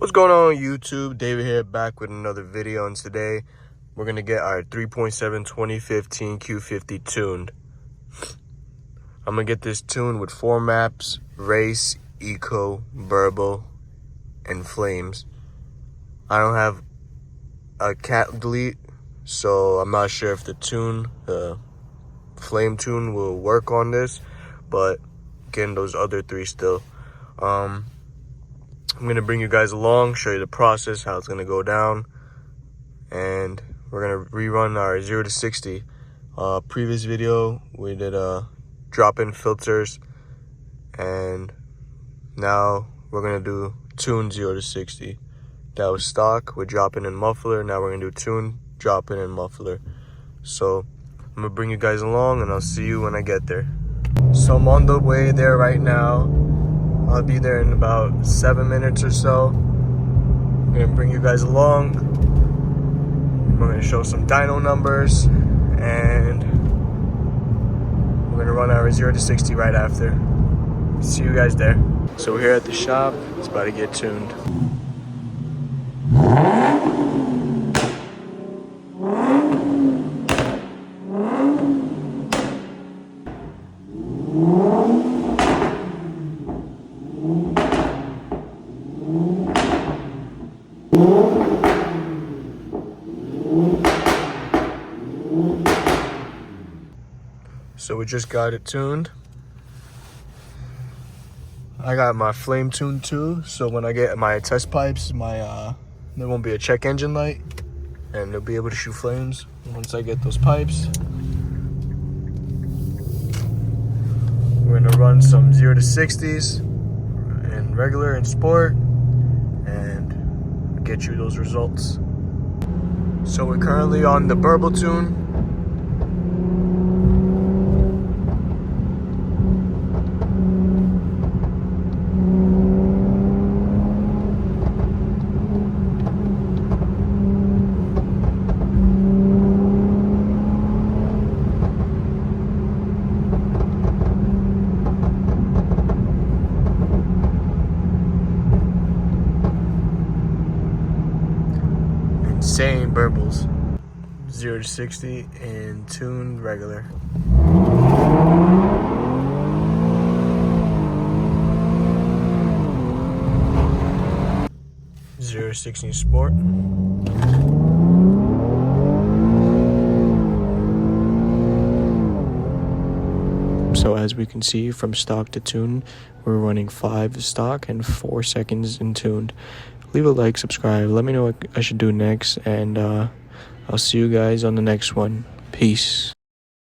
What's going on YouTube? David here, back with another video, and today we're going to get our 3.7 2015 Q50 tuned. I'm going to get this tuned with 4 maps: race, eco, burble, and flames. I don't have a cat delete, so I'm not sure if the flame tune will work on this, but getting those other 3 still. I'm going to bring you guys along, show you the process, how it's going to go down, and we're going to rerun our 0 to 60. Previous video, we did drop-in filters, and now we're going to do tune 0 to 60. That was stock with drop-in and muffler. Now we're going to do tune, drop-in, and muffler. So I'm going to bring you guys along, and I'll see you when I get there. So I'm on the way there right now. I'll be there in about 7 minutes or so. I'm gonna bring you guys along. We're gonna show some dyno numbers, and we're gonna run our 0 to 60 right after. See you guys there. So we're here at the shop. It's about to get tuned. So we just got it tuned. I got my flame tuned too, so when I get my test pipes, there won't be a check engine light, and they'll be able to shoot flames once I get those pipes. We're gonna run some 0 to 60s in regular and sport, and get you those results. So we're currently on the burble tune. Insane burbles. 0 to 60 and tuned regular. Zero to 60 sport. So as we can see, from stock to tune, we're running 5 stock and 4 seconds in tuned. Leave a like, subscribe, let me know what I should do next, and I'll see you guys on the next one. Peace.